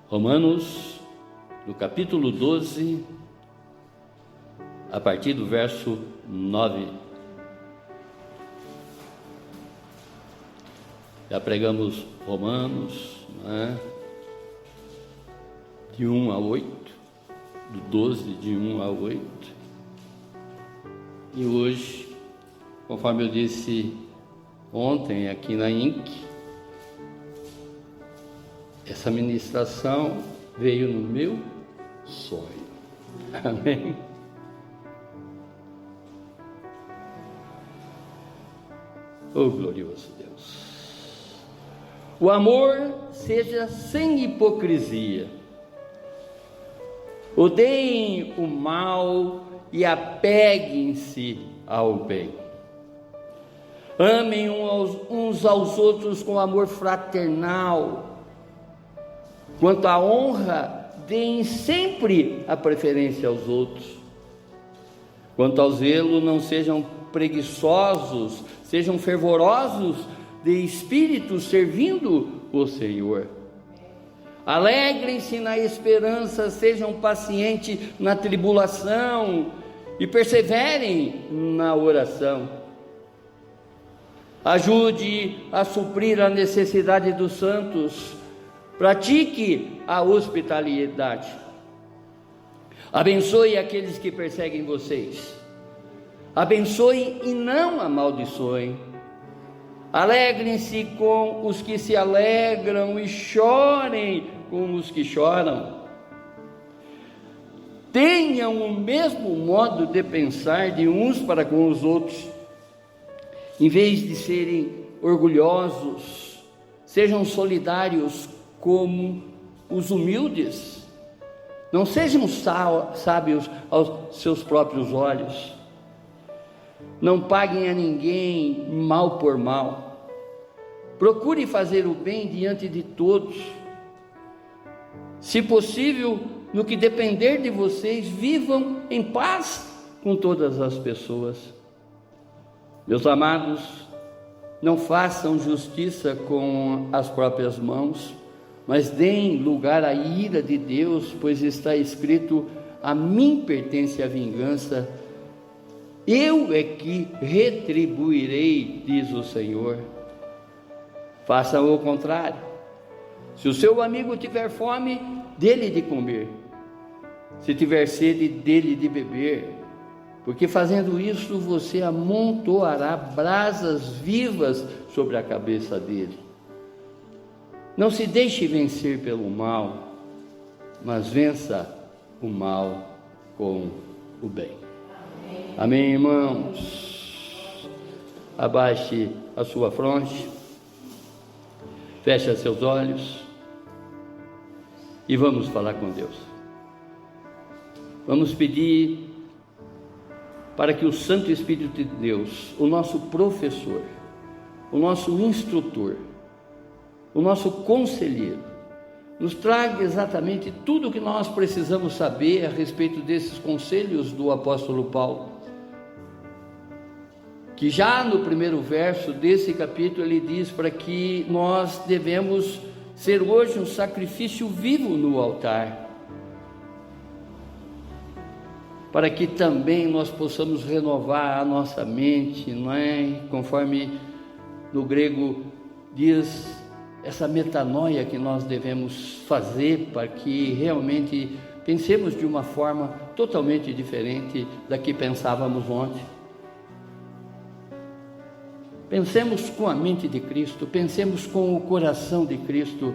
Romanos, no capítulo 12, a partir do verso 9. Já pregamos Romanos, né? De 1 a 8, do 12, de 1 a 8. E hoje, conforme eu disse ontem aqui na INC, essa ministração veio no meu sonho. Amém? Oh, glorioso Deus! O amor seja sem hipocrisia. Odeiem o mal e apeguem-se ao bem. Amem uns aos outros com amor fraternal. Quanto à honra, deem sempre a preferência aos outros. Quanto ao zelo, não sejam preguiçosos, sejam fervorosos de espírito, servindo o Senhor. Alegrem-se na esperança, sejam pacientes na tribulação e perseverem na oração. Ajude a suprir a necessidade dos santos. Pratique a hospitalidade. Abençoe aqueles que perseguem vocês. Abençoe e não amaldiçoem. Alegrem-se com os que se alegram e chorem com os que choram. Tenham o mesmo modo de pensar de uns para com os outros. Em vez de serem orgulhosos, sejam solidários como os humildes. Não sejam sábios aos seus próprios olhos. Não paguem a ninguém mal por mal. Procure fazer o bem diante de todos. Se possível, no que depender de vocês, vivam em paz com todas as pessoas. Meus amados, não façam justiça com as próprias mãos, mas deem lugar à ira de Deus, pois está escrito: a mim pertence a vingança, eu é que retribuirei, diz o Senhor. Façam o contrário. Se o seu amigo tiver fome, dê-lhe de comer. Se tiver sede, dê-lhe de beber. Porque fazendo isso, você amontoará brasas vivas sobre a cabeça dele. Não se deixe vencer pelo mal, mas vença o mal com o bem. Amém, irmãos? Abaixe a sua fronte, feche seus olhos e vamos falar com Deus. Vamos pedir para que o Santo Espírito de Deus, o nosso professor, o nosso instrutor, o nosso conselheiro, nos traga exatamente tudo o que nós precisamos saber a respeito desses conselhos do apóstolo Paulo, que já no primeiro verso desse capítulo ele diz para que nós devemos ser hoje um sacrifício vivo no altar, para que também nós possamos renovar a nossa mente, não é? Conforme no grego diz, essa metanoia que nós devemos fazer para que realmente pensemos de uma forma totalmente diferente da que pensávamos ontem. Pensemos com a mente de Cristo, pensemos com o coração de Cristo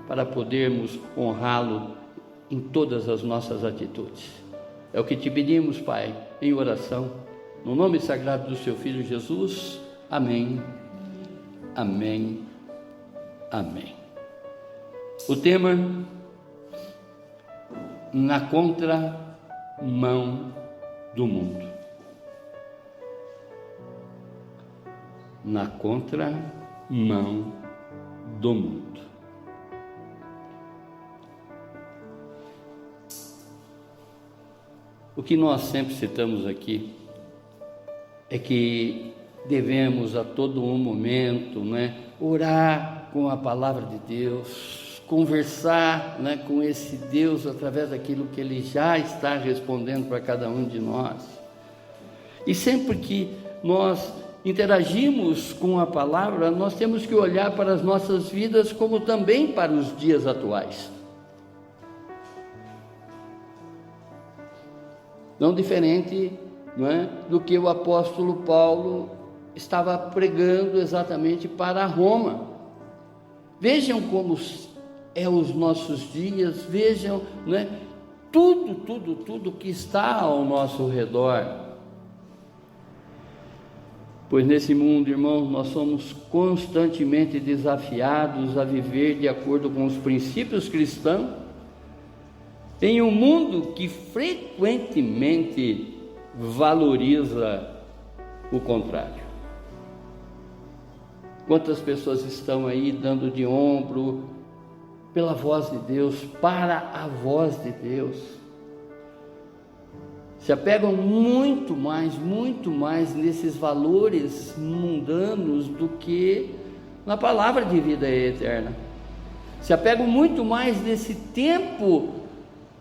para podermos honrá-lo em todas as nossas atitudes. É o que te pedimos, Pai, em oração, no nome sagrado do Seu Filho Jesus. Amém, amém, amém. O tema: na contramão do mundo. Na contramão do mundo. O que nós sempre citamos aqui é que devemos a todo um momento, orar com a palavra de Deus, conversar, né, com esse Deus através daquilo que Ele já está respondendo para cada um de nós. E sempre que nós interagimos com a palavra, nós temos que olhar para as nossas vidas como também para os dias atuais. Não diferente, não é, do que o apóstolo Paulo estava pregando exatamente para Roma. Vejam como é os nossos dias, vejam, não é, tudo que está ao nosso redor. Pois nesse mundo, irmãos, nós somos constantemente desafiados a viver de acordo com os princípios cristãos, em um mundo que frequentemente valoriza o contrário. Quantas pessoas estão aí dando de ombro pela voz de Deus, para a voz de Deus, se apegam muito mais nesses valores mundanos do que na palavra de vida eterna. Se apegam muito mais nesse tempo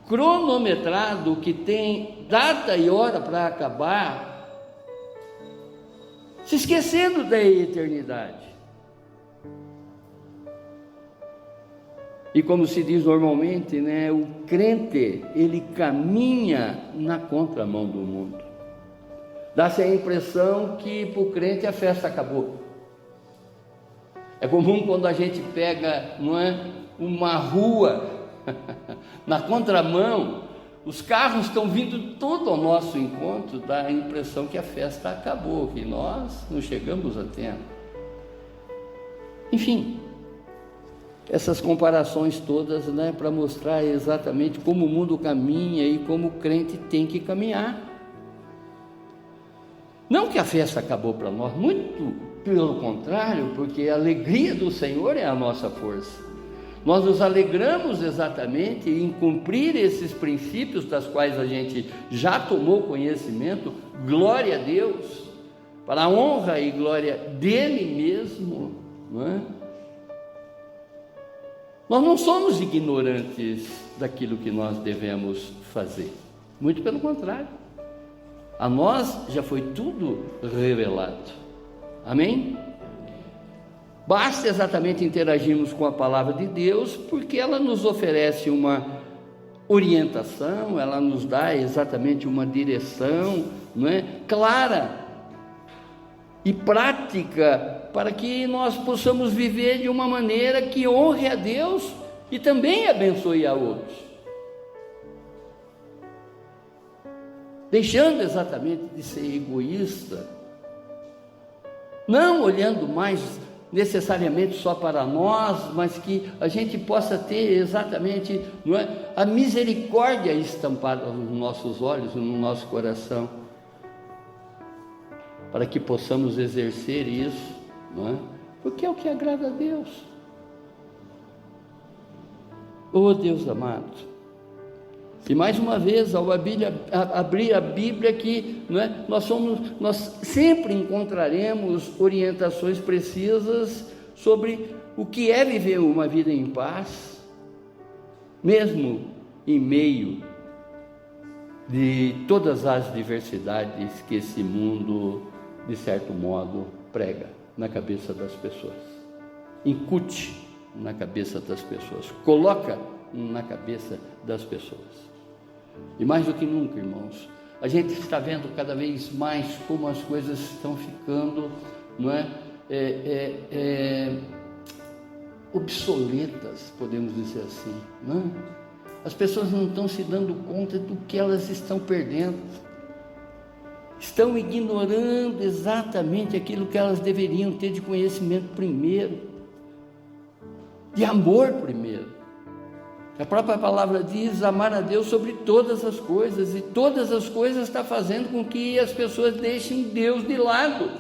cronometrado que tem data e hora para acabar, se esquecendo da eternidade. E como se diz normalmente, né, o crente, ele caminha na contramão do mundo. Dá-se a impressão que para o crente a festa acabou. É comum quando a gente pega, não é, uma rua na contramão, os carros estão vindo todo ao nosso encontro, dá a impressão que a festa acabou, que nós não chegamos a tempo. Enfim, essas comparações todas, né, para mostrar exatamente como o mundo caminha e como o crente tem que caminhar. Não que a festa acabou para nós, muito pelo contrário, porque a alegria do Senhor é a nossa força. Nós nos alegramos exatamente em cumprir esses princípios das quais a gente já tomou conhecimento, glória a Deus, para a honra e glória dele mesmo, não é? Nós não somos ignorantes daquilo que nós devemos fazer, muito pelo contrário, a nós já foi tudo revelado, amém? Basta exatamente interagirmos com a palavra de Deus, porque ela nos oferece uma orientação, ela nos dá exatamente uma direção, não é, clara e prática, para que nós possamos viver de uma maneira que honre a Deus e também abençoe a outros, deixando exatamente de ser egoísta, não olhando mais necessariamente só para nós, mas que a gente possa ter exatamente, não é, a misericórdia estampada nos nossos olhos, no nosso coração, para que possamos exercer isso, não é? Porque é o que agrada a Deus. Oh Deus amado, e mais uma vez, ao abrir a Bíblia aqui, não é? Nós sempre encontraremos orientações precisas sobre o que é viver uma vida em paz, mesmo em meio de todas as diversidades que esse mundo, de certo modo, prega na cabeça das pessoas, incute na cabeça das pessoas, coloca na cabeça das pessoas. E mais do que nunca, irmãos, a gente está vendo cada vez mais como as coisas estão ficando, não é, obsoletas, podemos dizer assim, não é? As pessoas não estão se dando conta do que elas estão perdendo, estão ignorando exatamente aquilo que elas deveriam ter de conhecimento primeiro, de amor primeiro. A própria palavra diz amar a Deus sobre todas as coisas, e todas as coisas está fazendo com que as pessoas deixem Deus de lado.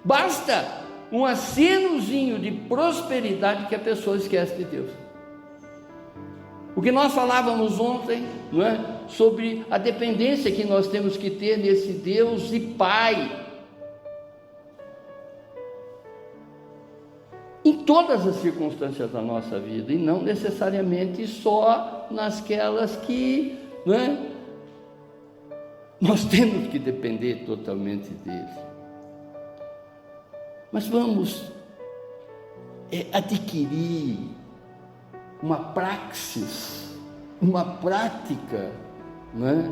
Basta um acenozinho de prosperidade que a pessoa esquece de Deus. O que nós falávamos ontem, não é, sobre a dependência que nós temos que ter nesse Deus e Pai. Em todas as circunstâncias da nossa vida, e não necessariamente só nasquelas que, não é, nós temos que depender totalmente dele. Mas vamos adquirir uma praxis, uma prática, não é,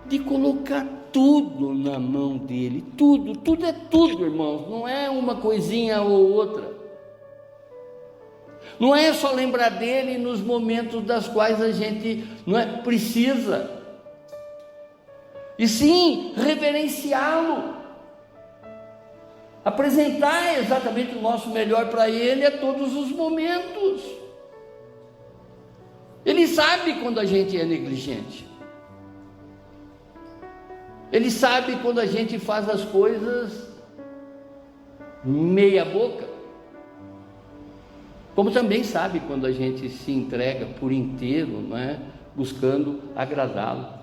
de colocar tudo na mão dele. Tudo é tudo, irmãos, não é uma coisinha ou outra. Não é só lembrar dele nos momentos das quais a gente, não é, precisa, e sim reverenciá-lo, apresentar exatamente o nosso melhor para ele a todos os momentos. Ele sabe quando a gente é negligente, ele sabe quando a gente faz as coisas meia boca, como também sabe quando a gente se entrega por inteiro, não é, buscando agradá-lo.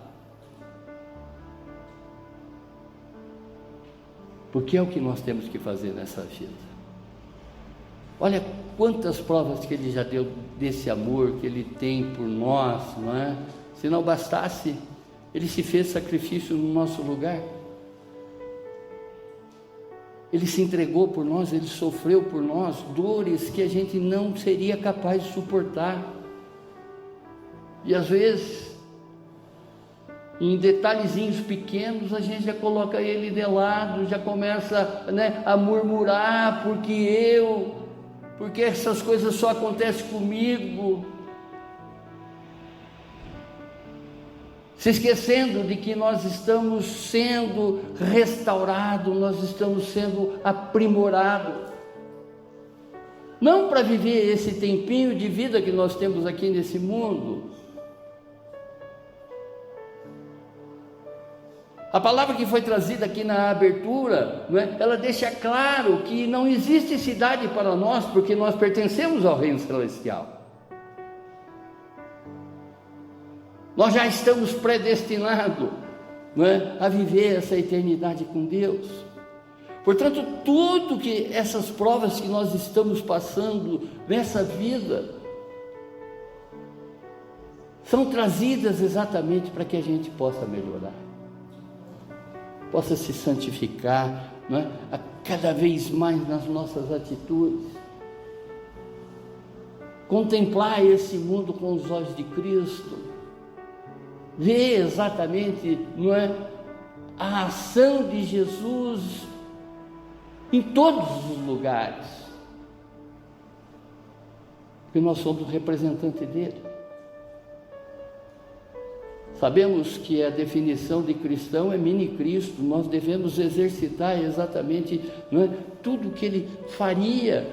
Porque é o que nós temos que fazer nessa vida. Olha quantas provas que ele já deu desse amor que ele tem por nós, não é? Se não bastasse, ele se fez sacrifício no nosso lugar. Ele se entregou por nós, ele sofreu por nós dores que a gente não seria capaz de suportar. E às vezes, em detalhezinhos pequenos, a gente já coloca ele de lado, já começa, né, a murmurar, porque essas coisas só acontecem comigo, se esquecendo de que nós estamos sendo restaurados, nós estamos sendo aprimorados, não para viver esse tempinho de vida que nós temos aqui nesse mundo. A palavra que foi trazida aqui na abertura, não é? Ela deixa claro que não existe cidade para nós, porque nós pertencemos ao reino celestial. Nós já estamos predestinados, não é, a viver essa eternidade com Deus. Portanto, tudo que essas provas que nós estamos passando nessa vida são trazidas exatamente para que a gente possa melhorar, possa se santificar, não é, a cada vez mais nas nossas atitudes, contemplar esse mundo com os olhos de Cristo, ver exatamente, não é, a ação de Jesus em todos os lugares, porque nós somos representantes dele. Sabemos que a definição de cristão é mini-Cristo. Nós devemos exercitar exatamente, não é, tudo que ele faria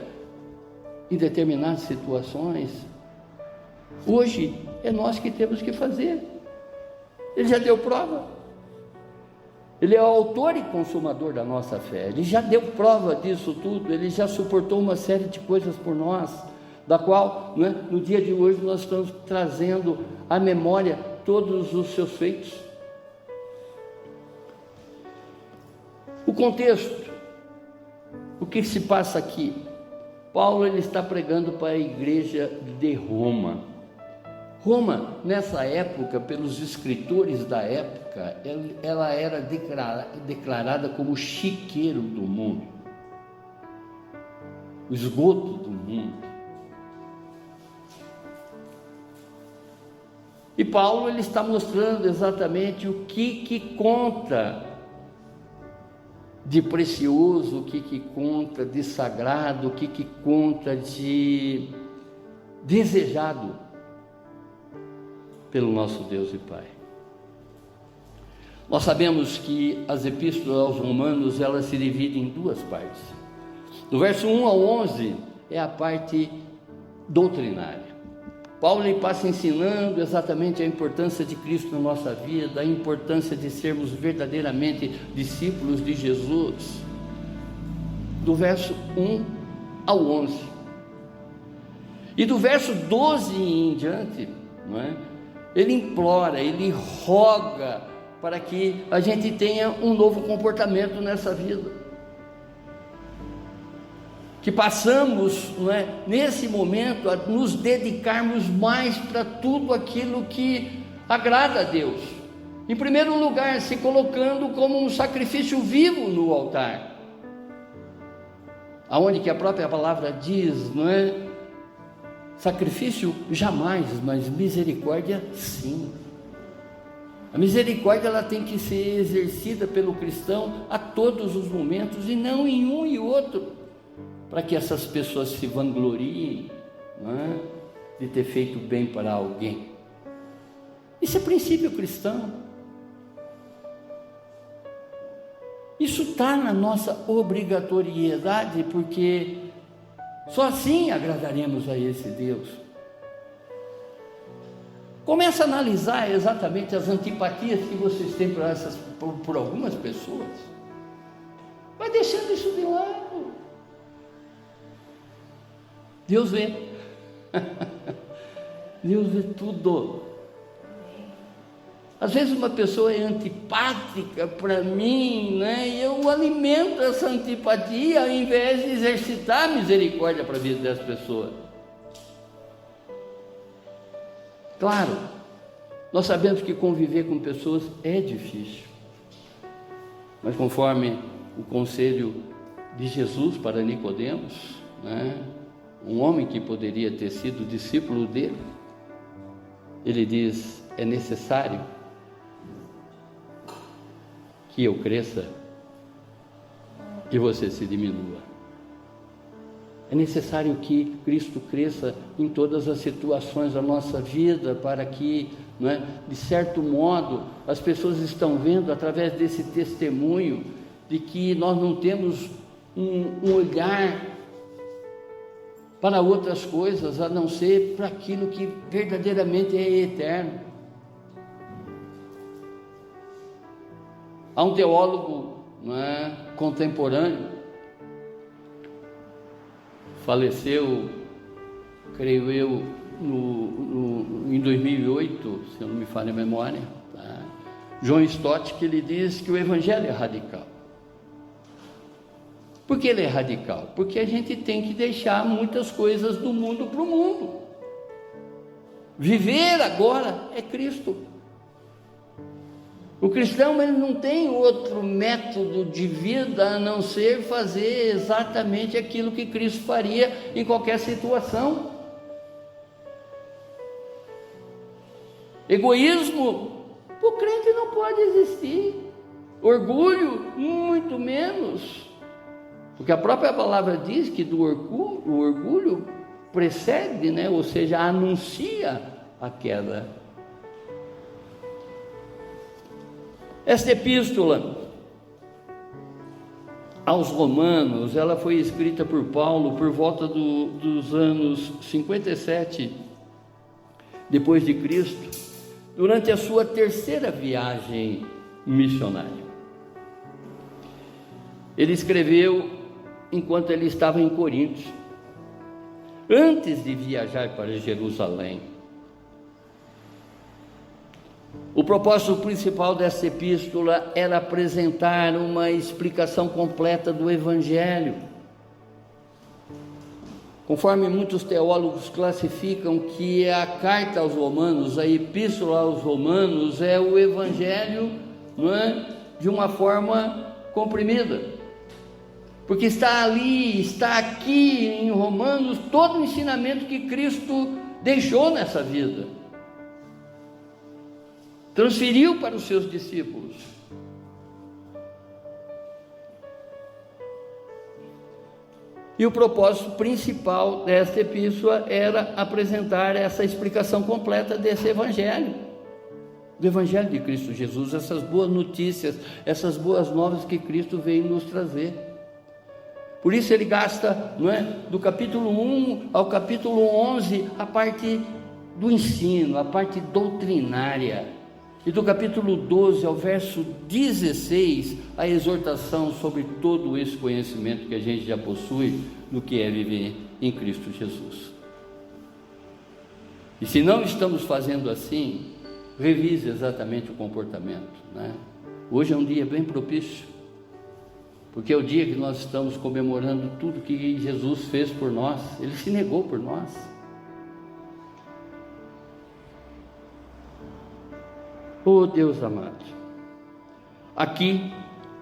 em determinadas situações. Hoje é nós que temos que fazer. Ele já deu prova. Ele é o autor e consumador da nossa fé. Ele já deu prova disso tudo. Ele já suportou uma série de coisas por nós, da qual, não é, no dia de hoje nós estamos trazendo à memória todos os seus feitos. O contexto, o que se passa aqui? Paulo, ele está pregando para a igreja de Roma. Roma, nessa época, pelos escritores da época, ela era declarada como o chiqueiro do mundo, o esgoto do mundo. E Paulo, ele está mostrando exatamente o que conta de precioso, o que conta de sagrado, o que conta de desejado pelo nosso Deus e Pai. Nós sabemos que as epístolas aos Romanos, elas se dividem em duas partes. Do verso 1 ao 11 é a parte doutrinária. Paulo, ele passa ensinando exatamente a importância de Cristo na nossa vida, a importância de sermos verdadeiramente discípulos de Jesus, do verso 1 ao 11. E do verso 12 em diante, não é? Ele implora, ele roga para que a gente tenha um novo comportamento nessa vida, que passamos, não é, nesse momento a nos dedicarmos mais para tudo aquilo que agrada a Deus. Em primeiro lugar, se colocando como um sacrifício vivo no altar, aonde que a própria palavra diz, não é? Sacrifício jamais, mas misericórdia sim. A misericórdia ela tem que ser exercida pelo cristão a todos os momentos e não em um e outro, para que essas pessoas se vangloriem, não é? De ter feito bem para alguém. Isso é princípio cristão. Isso está na nossa obrigatoriedade, porque só assim agradaremos a esse Deus. Comece a analisar exatamente as antipatias que vocês têm por algumas pessoas. Vai deixando isso de lado. Deus vê. Deus vê tudo. Às vezes uma pessoa é antipática para mim, né? E eu alimento essa antipatia ao invés de exercitar a misericórdia para a vida dessa pessoa. Claro, nós sabemos que conviver com pessoas é difícil, mas conforme o conselho de Jesus para Nicodemos, né? Um homem que poderia ter sido discípulo dele, ele diz: é necessário que eu cresça e você se diminua. É necessário que Cristo cresça em todas as situações da nossa vida, para que, não é, de certo modo, as pessoas estão vendo através desse testemunho de que nós não temos um olhar para outras coisas a não ser para aquilo que verdadeiramente é eterno. Há um teólogo, não é, contemporâneo, faleceu, creio eu, em 2008, se eu não me falha a memória, tá? John Stott, que ele diz que o Evangelho é radical. Por que ele é radical? Porque a gente tem que deixar muitas coisas do mundo para o mundo. Viver agora é Cristo. O cristão ele não tem outro método de vida a não ser fazer exatamente aquilo que Cristo faria em qualquer situação. Egoísmo, o crente não pode existir. Orgulho, muito menos. Porque a própria palavra diz que o orgulho precede, né? Ou seja, anuncia a queda. Esta epístola aos Romanos, ela foi escrita por Paulo por volta dos anos 57 depois de Cristo, durante a sua terceira viagem missionária. Ele escreveu enquanto ele estava em Corinto, antes de viajar para Jerusalém. O propósito principal dessa epístola era apresentar uma explicação completa do Evangelho. Conforme muitos teólogos classificam que a carta aos Romanos, a epístola aos Romanos, é o Evangelho, não é, de uma forma comprimida. Porque está ali, está aqui em Romanos, todo o ensinamento que Cristo deixou nessa vida. Transferiu para os seus discípulos. E o propósito principal desta epístola era apresentar essa explicação completa desse Evangelho, do Evangelho de Cristo Jesus, essas boas notícias, essas boas novas que Cristo veio nos trazer. Por isso ele gasta, não é, do capítulo 1 ao capítulo 11, a parte do ensino, a parte doutrinária. E do capítulo 12 ao verso 16, a exortação sobre todo esse conhecimento que a gente já possui do que é viver em Cristo Jesus. E se não estamos fazendo assim, revise exatamente o comportamento, né? Hoje é um dia bem propício porque é o dia que nós estamos comemorando tudo que Jesus fez por nós. Ele se negou por nós. Oh Deus amado, aqui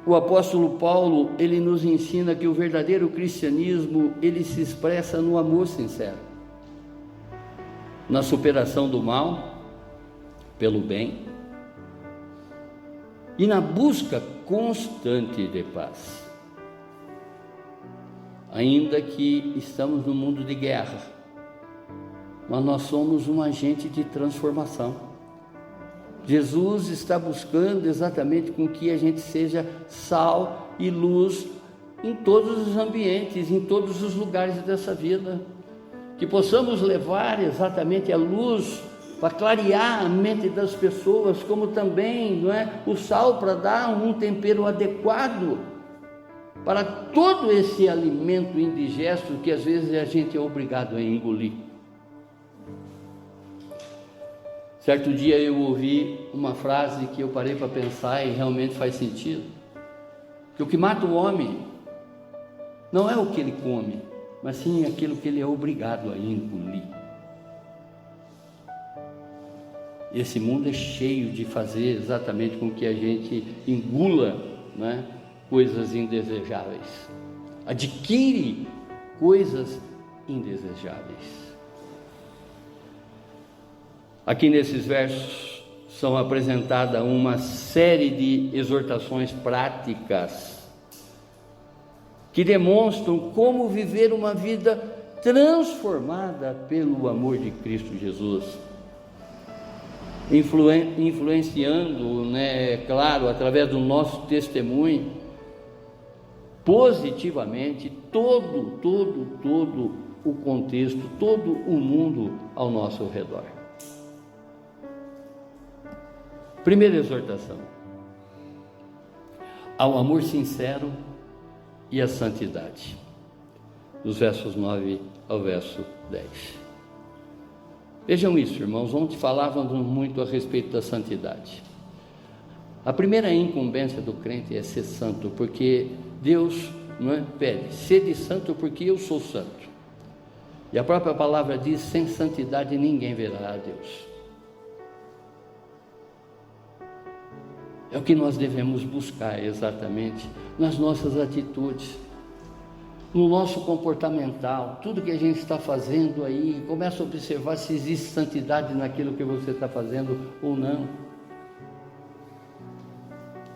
o apóstolo Paulo, ele nos ensina que o verdadeiro cristianismo, ele se expressa no amor sincero, na superação do mal pelo bem e na busca constante de paz. Ainda que estamos no mundo de guerra, mas nós somos um agente de transformação. Jesus está buscando exatamente com que a gente seja sal e luz em todos os ambientes, em todos os lugares dessa vida, que possamos levar exatamente a luz para clarear a mente das pessoas, como também, não é, o sal para dar um tempero adequado para todo esse alimento indigesto que às vezes a gente é obrigado a engolir. Certo dia eu ouvi uma frase que eu parei para pensar e realmente faz sentido, que o que mata o homem não é o que ele come, mas sim aquilo que ele é obrigado a engolir. Esse mundo é cheio de fazer exatamente com que a gente engula, né, coisas indesejáveis, adquire coisas indesejáveis. Aqui nesses versos são apresentadas uma série de exortações práticas que demonstram como viver uma vida transformada pelo amor de Cristo Jesus, influenciando, né, claro, através do nosso testemunho, positivamente todo o contexto, todo o mundo ao nosso redor. Primeira exortação: ao amor sincero e à santidade, dos versos 9 ao verso 10. Vejam isso, irmãos. Ontem falávamos muito a respeito da santidade. A primeira incumbência do crente é ser santo, porque Deus, não é, pede: sede santo porque eu sou santo. E a própria palavra diz: sem santidade ninguém verá a Deus. É o que nós devemos buscar exatamente nas nossas atitudes, no nosso comportamental, tudo que a gente está fazendo aí. Começa a observar se existe santidade naquilo que você está fazendo ou não.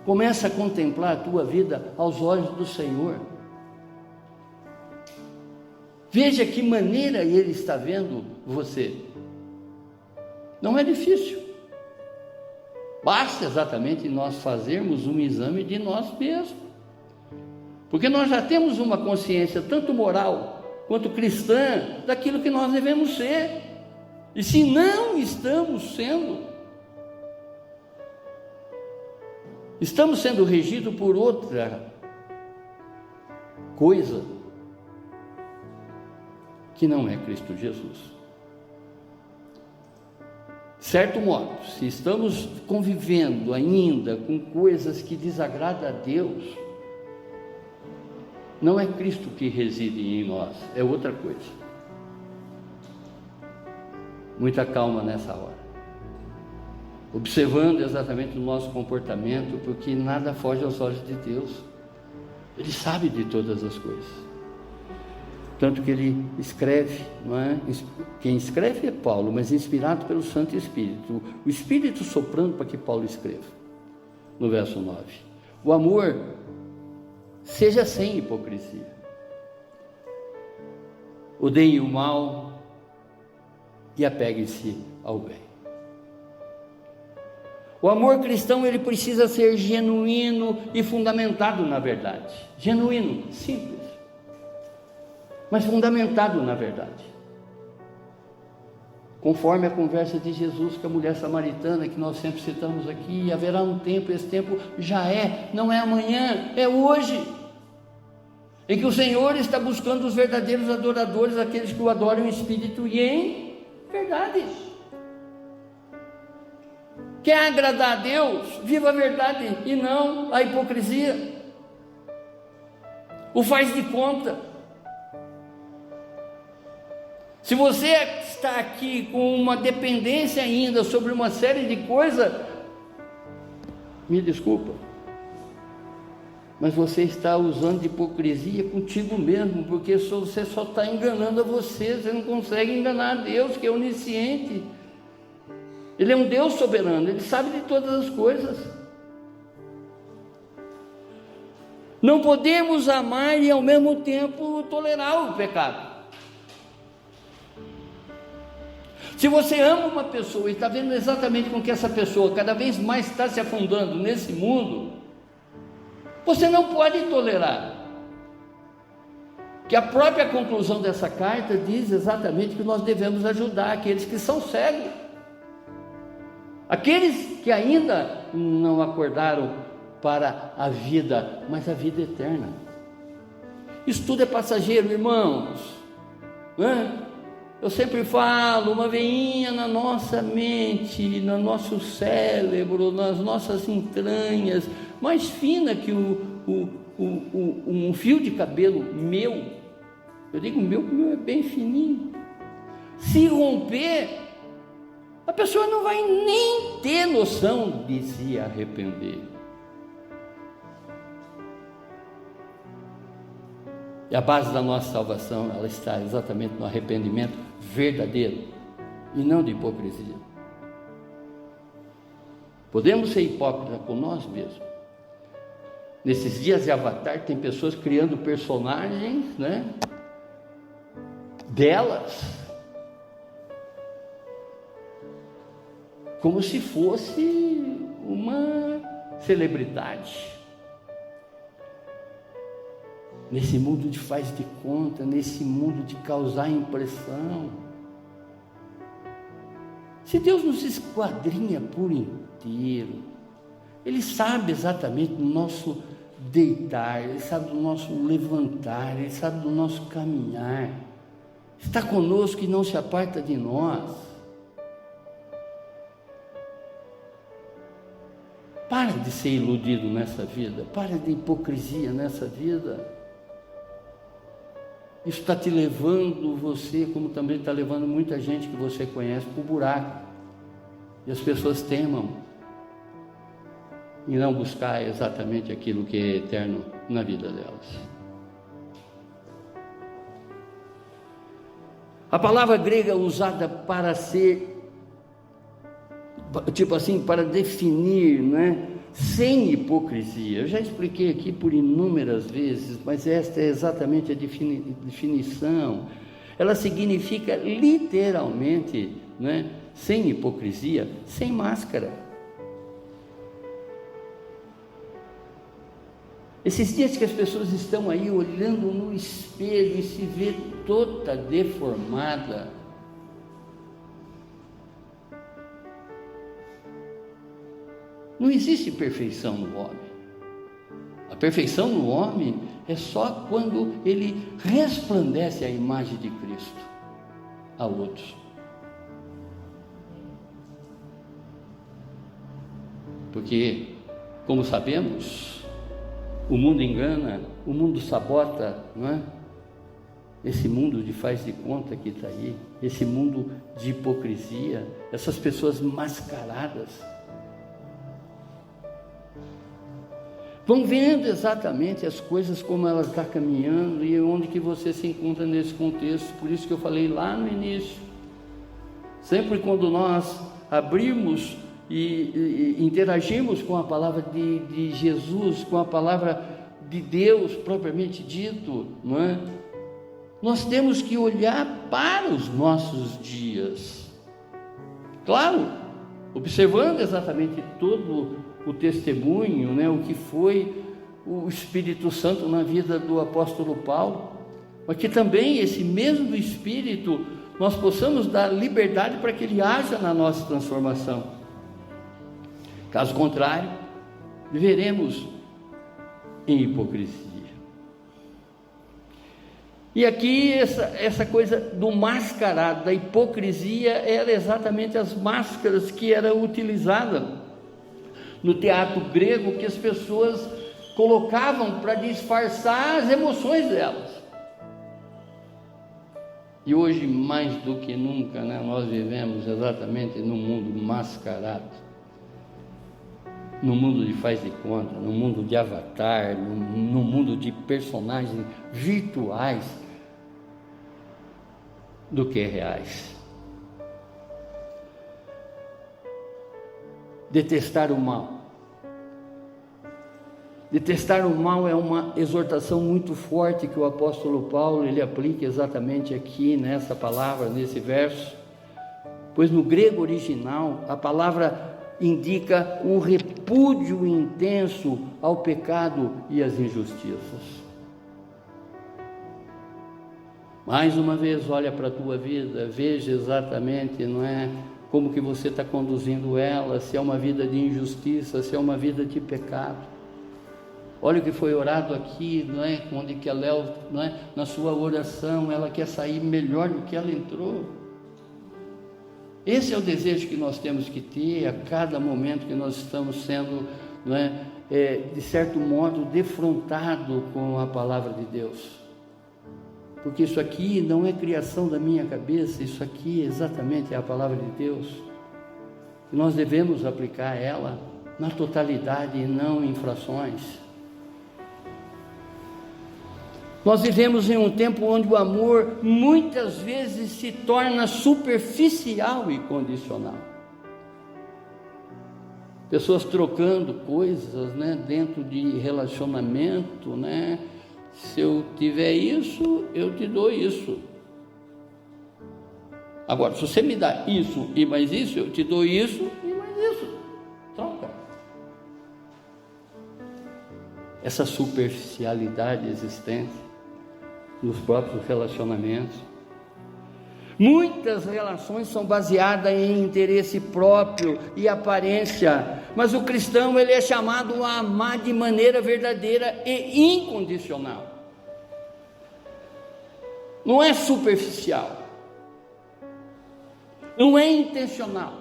Começa a contemplar a tua vida aos olhos do Senhor. Veja que maneira Ele está vendo você. Não é difícil. Basta exatamente nós fazermos um exame de nós mesmos, porque nós já temos uma consciência tanto moral quanto cristã daquilo que nós devemos ser. E se não estamos sendo regidos por outra coisa que não é Cristo Jesus. Certo modo, se estamos convivendo ainda com coisas que desagradam a Deus, não é Cristo que reside em nós, é outra coisa. Muita calma nessa hora, observando exatamente o nosso comportamento, porque nada foge aos olhos de Deus. Ele sabe de todas as coisas. Tanto que ele escreve, não é? Quem escreve é Paulo, mas inspirado pelo Santo Espírito. O Espírito soprando para que Paulo escreva. No verso 9: o amor seja sem hipocrisia. Odeie o mal e apegue-se ao bem. O amor cristão, ele precisa ser genuíno e fundamentado na verdade. Genuíno, simples, mas fundamentado na verdade. Conforme a conversa de Jesus com a mulher samaritana, que nós sempre citamos aqui: haverá um tempo, esse tempo já é, não é amanhã, é hoje, em que o Senhor está buscando os verdadeiros adoradores, aqueles que o adoram em espírito e em verdade. Quer agradar a Deus? Viva a verdade e não a hipocrisia. o faz de conta. Se você está aqui com uma dependência ainda sobre uma série de coisas, me desculpa, mas você está usando de hipocrisia contigo mesmo, porque você só está enganando a você não consegue enganar a Deus, que é onisciente. Ele é um Deus soberano, Ele sabe de todas as coisas. Não podemos amar e ao mesmo tempo tolerar o pecado. Se você ama uma pessoa e está vendo exatamente com que essa pessoa cada vez mais está se afundando nesse mundo, você não pode tolerar. Que a própria conclusão dessa carta diz exatamente que nós devemos ajudar aqueles que são cegos, aqueles que ainda não acordaram para a vida, mas a vida eterna. Isso tudo é passageiro, irmãos, né? Eu sempre falo, uma veinha na nossa mente, no nosso cérebro, nas nossas entranhas, mais fina que um fio de cabelo meu. Eu digo meu, porque o meu é bem fininho. Se romper, a pessoa não vai nem ter noção de se arrepender. E a base da nossa salvação, ela está exatamente no arrependimento verdadeiro e não de hipocrisia. Podemos ser hipócritas com nós mesmos. Nesses dias de Avatar, tem pessoas criando personagens, né, delas, como se fosse uma celebridade. Nesse mundo de faz de conta, nesse mundo de causar impressão. Se Deus nos esquadrinha por inteiro, Ele sabe exatamente do nosso deitar, Ele sabe do nosso levantar, Ele sabe do nosso caminhar, está conosco e não se aparta de nós. Para de ser iludido nessa vida, para de hipocrisia nessa vida. Isso está te levando você, como também está levando muita gente que você conhece, para o buraco. E as pessoas temam em não buscar exatamente aquilo que é eterno na vida delas. A palavra grega usada para ser, tipo assim, para definir, né? Sem hipocrisia. Eu já expliquei aqui por inúmeras vezes, mas esta é exatamente a definição. Ela significa literalmente, né? Sem hipocrisia, sem máscara. Esses dias que as pessoas estão aí olhando no espelho e se vê toda deformada, não existe perfeição no homem. A perfeição no homem é só quando ele resplandece a imagem de Cristo a outros. Porque, como sabemos, o mundo engana, o mundo sabota, não é? Esse mundo de faz de conta que está aí, esse mundo de hipocrisia, essas pessoas mascaradas, vão vendo exatamente as coisas como elas estão caminhando e onde que você se encontra nesse contexto. Por isso que eu falei lá no início, sempre quando nós abrimos e interagimos com a palavra de Jesus, com a palavra de Deus propriamente dito, não é? Nós temos que olhar para os nossos dias, claro, observando exatamente todo o testemunho, né, o que foi o Espírito Santo na vida do apóstolo Paulo, mas que também esse mesmo Espírito nós possamos dar liberdade para que ele haja na nossa transformação. Caso contrário, viveremos em hipocrisia. E aqui essa coisa do mascarado, da hipocrisia, era exatamente as máscaras que eram utilizadas no teatro grego, que as pessoas colocavam para disfarçar as emoções delas. E hoje, mais do que nunca, né, nós vivemos exatamente num mundo mascarado, no mundo de faz de conta, no mundo de avatar, no mundo de personagens virtuais do que reais. Detestar o mal. Detestar o mal é uma exortação muito forte que o apóstolo Paulo ele aplica exatamente aqui nessa palavra, nesse verso, pois no grego original a palavra indica um repúdio intenso ao pecado e às injustiças. Mais uma vez, olha para a tua vida, veja exatamente, não é, como que você está conduzindo ela, se é uma vida de injustiça, se é uma vida de pecado. Olha o que foi orado aqui, não é? Onde que a Léo, não é? Na sua oração, ela quer sair melhor do que ela entrou. Esse é o desejo que nós temos que ter a cada momento que nós estamos sendo, não é, de certo modo, defrontado com a palavra de Deus. Porque isso aqui não é criação da minha cabeça, isso aqui exatamente é a palavra de Deus. E nós devemos aplicar ela na totalidade e não em frações. Nós vivemos em um tempo onde o amor muitas vezes se torna superficial e condicional. Pessoas trocando coisas, né, dentro de relacionamento, né? Se eu tiver isso, eu te dou isso. Agora, se você me dá isso e mais isso, eu te dou isso e mais isso. Troca. Essa superficialidade existente nos próprios relacionamentos. Muitas relações são baseadas em interesse próprio e aparência, mas o cristão ele é chamado a amar de maneira verdadeira e incondicional. Não é superficial, não é intencional,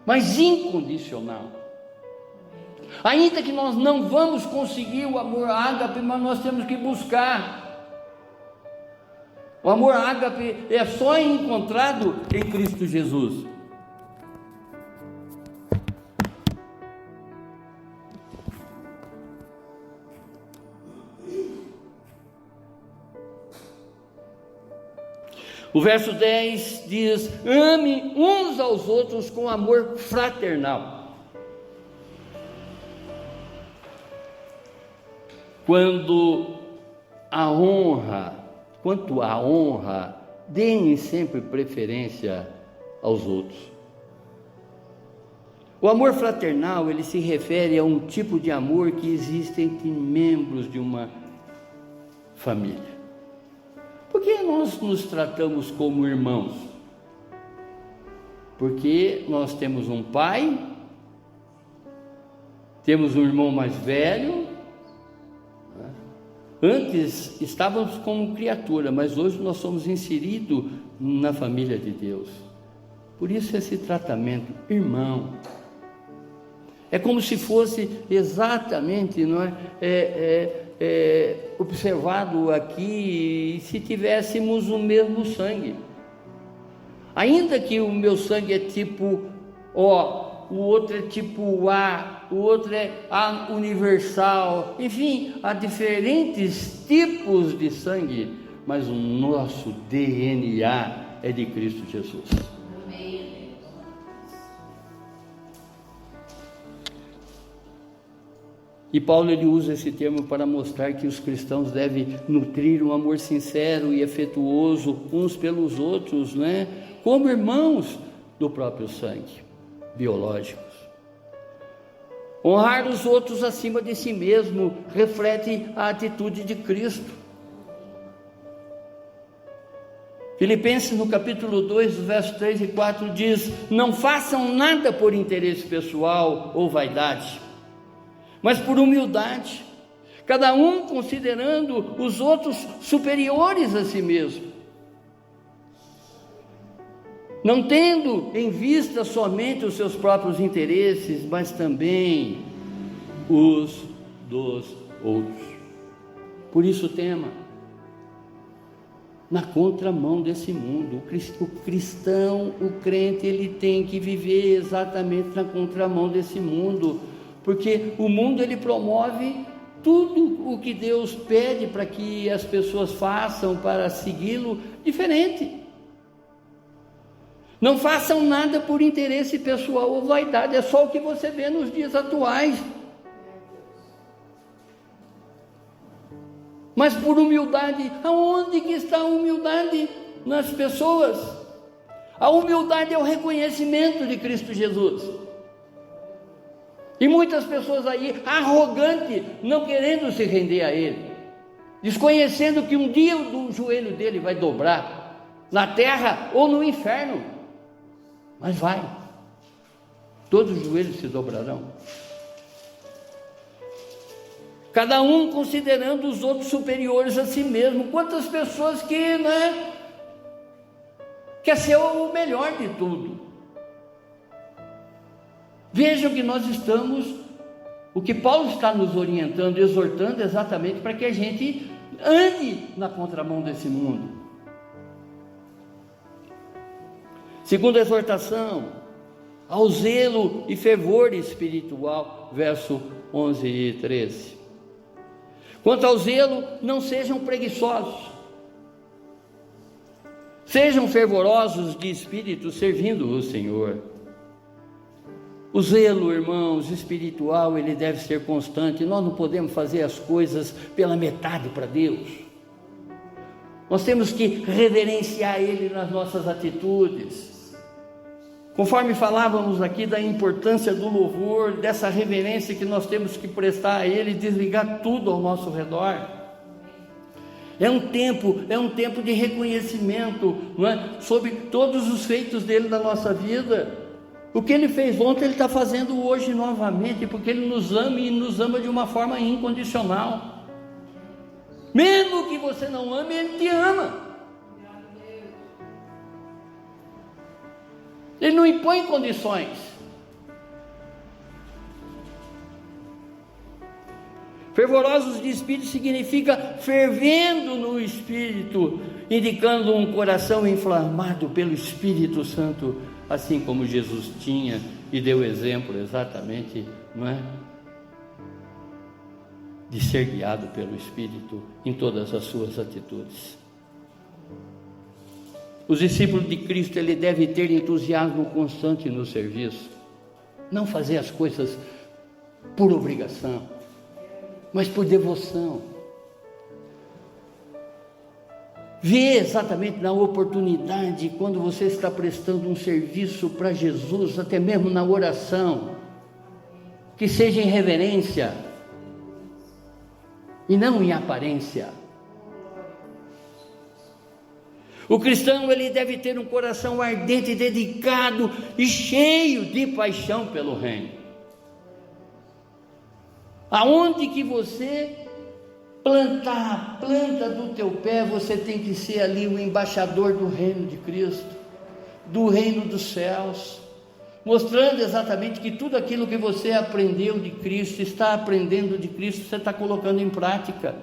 mas incondicional. Ainda que nós não vamos conseguir o amor ágape, mas nós temos que buscar. O amor ágape é só encontrado em Cristo Jesus. O verso 10 diz: ame uns aos outros com amor fraternal. Quanto à honra, deem sempre preferência aos outros. O amor fraternal, ele se refere a um tipo de amor que existe entre membros de uma família. Por que nós nos tratamos como irmãos? Porque nós temos um pai, temos um irmão mais velho. Antes estávamos como criatura, mas hoje nós somos inseridos na família de Deus. Por isso esse tratamento, irmão. É como se fosse exatamente, não é, observado aqui, se tivéssemos o mesmo sangue. Ainda que o meu sangue é tipo O, o outro é tipo A, o outro é A universal, enfim, há diferentes tipos de sangue, mas o nosso DNA é de Cristo Jesus. E Paulo ele usa esse termo para mostrar que os cristãos devem nutrir um amor sincero e afetuoso uns pelos outros, né? Como irmãos do próprio sangue, biológicos. Honrar os outros acima de si mesmo reflete a atitude de Cristo. Filipenses no capítulo 2, versos 3 e 4 diz: não façam nada por interesse pessoal ou vaidade, mas por humildade, cada um considerando os outros superiores a si mesmo, não tendo em vista somente os seus próprios interesses, mas também os dos outros. Por isso tema, na contramão desse mundo. O cristão, o crente, ele tem que viver exatamente na contramão desse mundo, porque o mundo ele promove tudo o que Deus pede para que as pessoas façam para segui-lo diferente. Não façam nada por interesse pessoal ou vaidade, é só o que você vê nos dias atuais. Mas por humildade, aonde que está a humildade nas pessoas? A humildade é o reconhecimento de Cristo Jesus. E muitas pessoas aí, arrogantes, não querendo se render a Ele, desconhecendo que um dia o joelho dele vai dobrar, na terra ou no inferno, mas vai, todos os joelhos se dobrarão. Cada um considerando os outros superiores a si mesmo. Quantas pessoas que, quer ser o melhor de tudo. Vejam que nós estamos, o que Paulo está nos orientando, exortando exatamente para que a gente ande na contramão desse mundo. Segunda exortação, ao zelo e fervor espiritual, verso 11 e 13. Quanto ao zelo, não sejam preguiçosos, sejam fervorosos de espírito, servindo o Senhor. O zelo, irmãos, espiritual, ele deve ser constante. Nós não podemos fazer as coisas pela metade para Deus. Nós temos que reverenciar Ele nas nossas atitudes. Conforme falávamos aqui da importância do louvor, dessa reverência que nós temos que prestar a Ele, desligar tudo ao nosso redor. É um tempo de reconhecimento, sobre todos os feitos dele na nossa vida. O que Ele fez ontem, Ele está fazendo hoje novamente, porque Ele nos ama e nos ama de uma forma incondicional. Mesmo que você não ame, Ele te ama. Ele não impõe condições. Fervorosos de espírito significa fervendo no espírito, indicando um coração inflamado pelo Espírito Santo, assim como Jesus tinha e deu exemplo exatamente, de ser guiado pelo Espírito em todas as suas atitudes. Os discípulos de Cristo, ele deve ter entusiasmo constante no serviço, não fazer as coisas por obrigação, mas por devoção. Vê exatamente na oportunidade, quando você está prestando um serviço para Jesus, até mesmo na oração, que seja em reverência e não em aparência. O cristão, ele deve ter um coração ardente, dedicado e cheio de paixão pelo reino. Aonde que você plantar a planta do teu pé, você tem que ser ali o embaixador do reino de Cristo, do reino dos céus, mostrando exatamente que tudo aquilo que você aprendeu de Cristo, está aprendendo de Cristo, você está colocando em prática.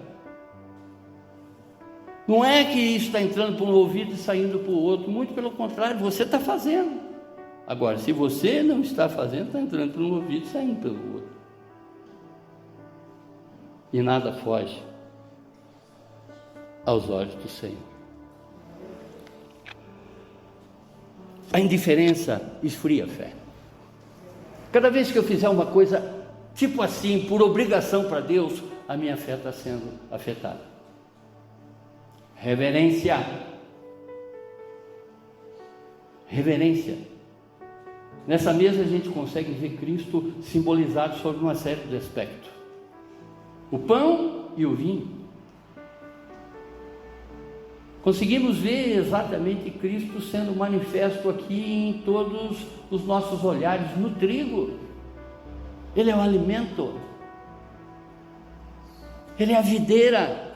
Não é que isso está entrando por um ouvido e saindo para o outro, muito pelo contrário, você está fazendo. Agora, se você não está fazendo, está entrando por um ouvido e saindo pelo outro. E nada foge aos olhos do Senhor. A indiferença esfria a fé. Cada vez que eu fizer uma coisa tipo assim, por obrigação para Deus, a minha fé está sendo afetada. Reverência. Reverência. Nessa mesa a gente consegue ver Cristo simbolizado sobre uma série de aspectos. O pão e o vinho. Conseguimos ver exatamente Cristo sendo manifesto aqui em todos os nossos olhares. No trigo, Ele é o alimento, Ele é a videira,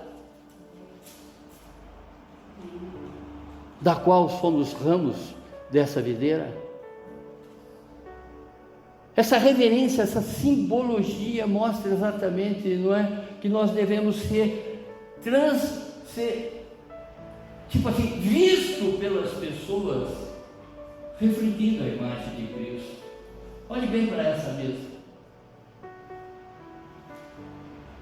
da qual somos ramos dessa videira. Essa reverência, essa simbologia mostra exatamente, não é, que nós devemos ser tipo assim, visto pelas pessoas, refletindo a imagem de Cristo. Olhe bem para essa mesa.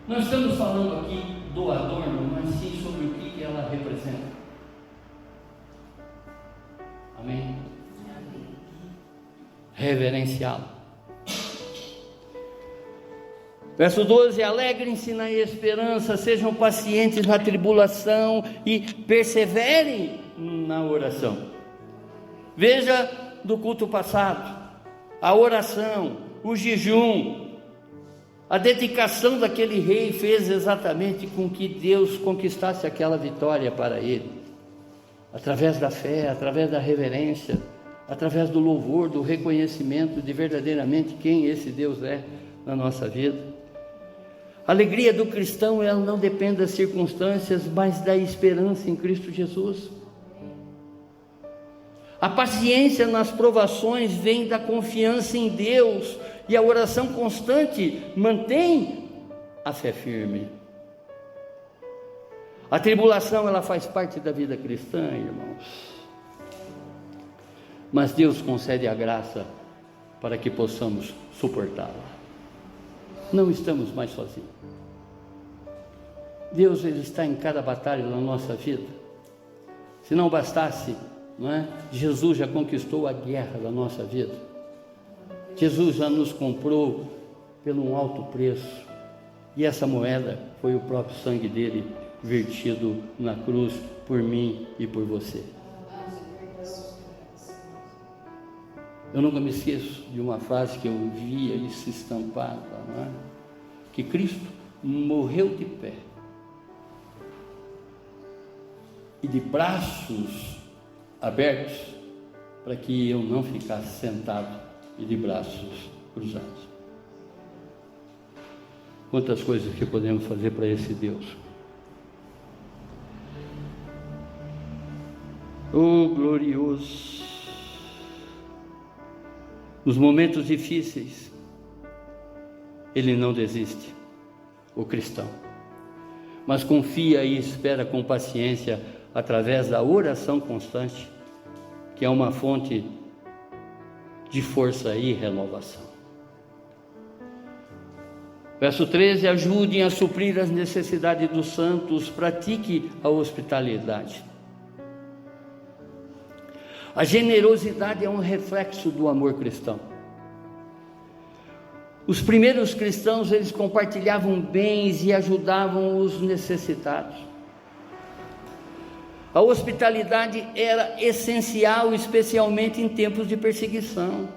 Nós estamos falando aqui do adorno, mas sim sobre o que ela representa. Amém? Reverenciá-lo. Verso 12: alegrem-se na esperança, sejam pacientes na tribulação e perseverem na oração. Veja do culto passado, a oração, o jejum, a dedicação daquele rei fez exatamente com que Deus conquistasse aquela vitória para ele, através da fé, através da reverência, através do louvor, do reconhecimento de verdadeiramente quem esse Deus é na nossa vida. A alegria do cristão, ela não depende das circunstâncias, mas da esperança em Cristo Jesus. A paciência nas provações vem da confiança em Deus, e a oração constante mantém a fé firme. A tribulação, ela faz parte da vida cristã, irmãos, mas Deus concede a graça para que possamos suportá-la. Não estamos mais sozinhos. Deus, Ele está em cada batalha da nossa vida. Se não bastasse, não é? Jesus já conquistou a guerra da nossa vida. Jesus já nos comprou pelo um alto preço, e essa moeda foi o próprio sangue dele vertido na cruz por mim e por você. Eu nunca me esqueço de uma frase que eu via isso estampado, não é? Que Cristo morreu de pé e de braços abertos, para que eu não ficasse sentado e de braços cruzados. Quantas coisas que podemos fazer para esse Deus. Oh, glorioso! Nos momentos difíceis, ele não desiste, o cristão, mas confia e espera com paciência através da oração constante, que é uma fonte de força e renovação. Verso 13: ajudem a suprir as necessidades dos santos, pratique a hospitalidade. A generosidade é um reflexo do amor cristão. Os primeiros cristãos, eles compartilhavam bens e ajudavam os necessitados. A hospitalidade era essencial, especialmente em tempos de perseguição.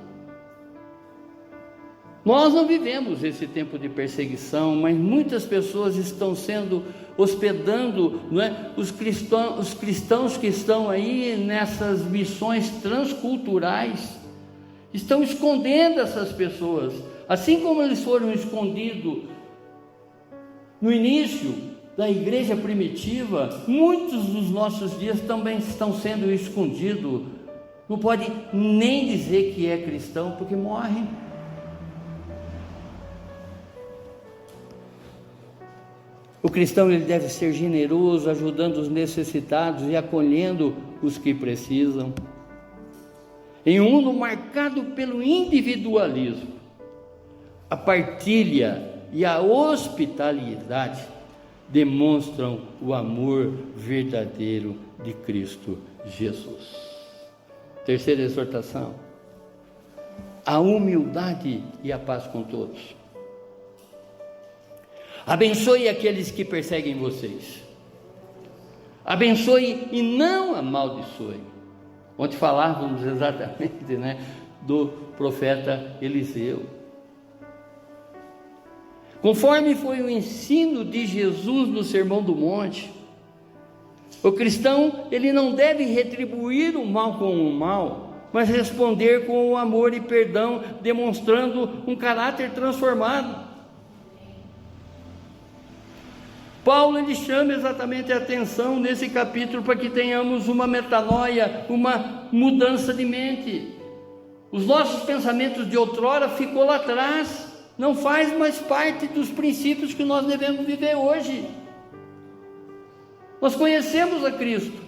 Nós não vivemos esse tempo de perseguição, mas muitas pessoas estão hospedando, não é? Os cristãos que estão aí nessas missões transculturais, estão escondendo essas pessoas, assim como eles foram escondidos no início da igreja primitiva. Muitos dos nossos dias também estão sendo escondidos, não pode nem dizer que é cristão, porque morrem. O cristão, ele deve ser generoso, ajudando os necessitados e acolhendo os que precisam. Em um mundo marcado pelo individualismo, a partilha e a hospitalidade demonstram o amor verdadeiro de Cristo Jesus. Terceira exortação: a humildade e a paz com todos. Abençoe aqueles que perseguem vocês. Abençoe e não amaldiçoe. Ontem falávamos exatamente, né, do profeta Eliseu. Conforme foi o ensino de Jesus no Sermão do Monte, o cristão, ele não deve retribuir o mal com o mal, mas responder com o amor e perdão, demonstrando um caráter transformado. Paulo, ele chama exatamente a atenção nesse capítulo para que tenhamos uma metanoia, uma mudança de mente, Os nossos pensamentos de outrora ficou lá atrás, não faz mais parte dos princípios que nós devemos viver hoje. Nós conhecemos a Cristo,